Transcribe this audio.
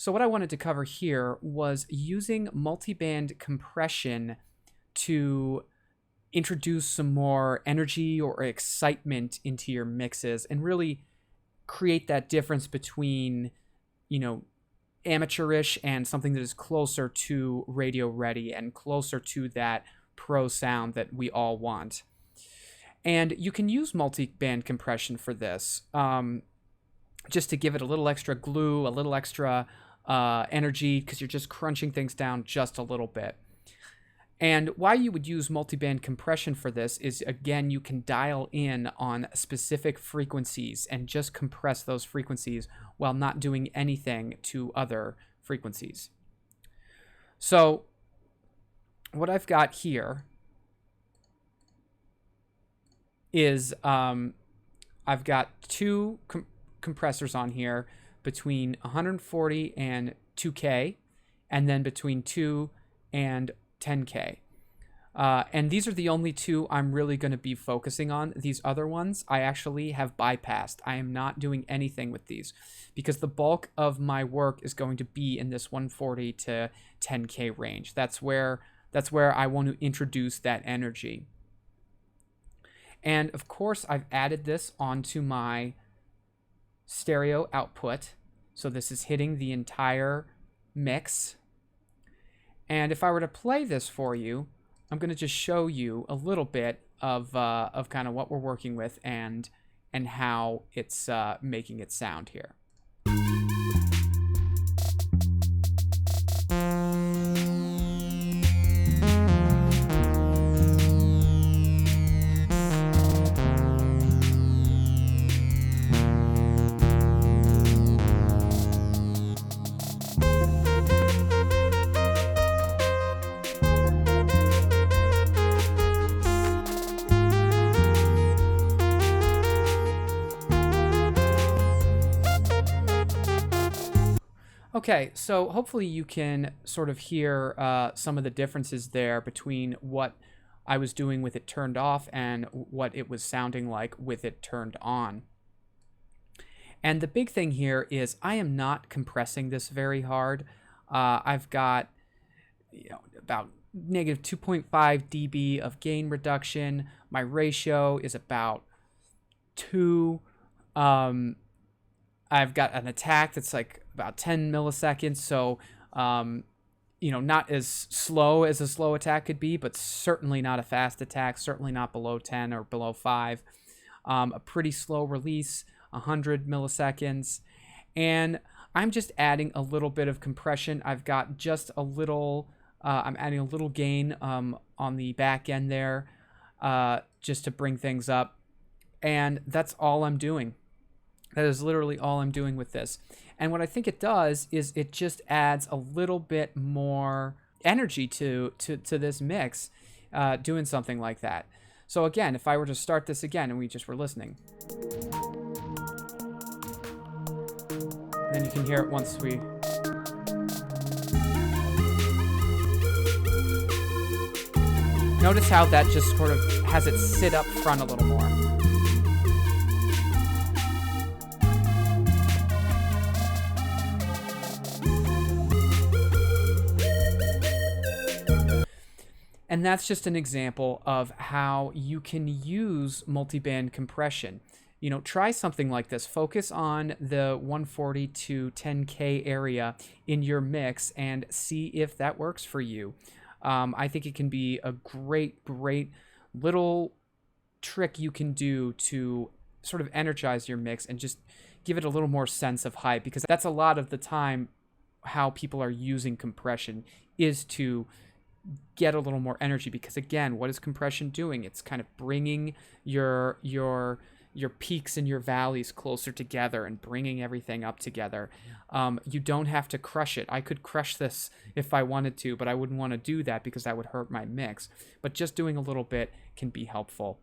So what I wanted to cover here was using multiband compression to introduce some more energy or excitement into your mixes and really create that difference between, amateurish and something that is closer to radio ready and closer to that pro sound that we all want. And you can use multiband compression for this, just to give it a little extra glue, a little extra energy, because you're just crunching things down just a little bit. And why you would use multiband compression for this is, again, you can dial in on specific frequencies and just compress those frequencies while not doing anything to other frequencies. So what I've got here is I've got two compressors on here between 140 and 2K, and then between 2 and 10K. And these are the only two I'm really going to be focusing on. These other ones I actually have bypassed. I am not doing anything with these because the bulk of my work is going to be in this 140 to 10K range. That's where I want to introduce that energy. And of course, I've added this onto my stereo output. So this is hitting the entire mix. And if I were to play this for you, I'm going to just show you a little bit of kind of what we're working with and how it's making it sound here. Okay, so hopefully you can sort of hear some of the differences there between what I was doing with it turned off and what it was sounding like with it turned on. And the big thing here is I am not compressing this very hard. I've got about negative 2.5 dB of gain reduction. My ratio is about 2. I've got an attack that's like about 10 milliseconds, so not as slow as a slow attack could be, but certainly not a fast attack, certainly not below 10 or below 5. A pretty slow release, 100 milliseconds, and I'm just adding a little bit of compression. I've got just a little, I'm adding a little gain on the back end there, just to bring things up, and that's all I'm doing. That is literally all I'm doing with this. And what I think it does is it just adds a little bit more energy to this mix, doing something like that. So again, if I were to start this again and we just were listening, then you can hear it once we... Notice how that just sort of has it sit up front a little more. And that's just an example of how you can use multiband compression. Try something like this. Focus on the 140 to 10K area in your mix and see if that works for you. I think it can be a great little trick you can do to sort of energize your mix and just give it a little more sense of hype, because that's a lot of the time how people are using compression, is to get a little more energy. Because again, what is compression doing? It's kind of bringing your peaks and your valleys closer together and bringing everything up together. You don't have to crush it. I could crush this if I wanted to, but I wouldn't want to do that because that would hurt my mix. But just doing a little bit can be helpful.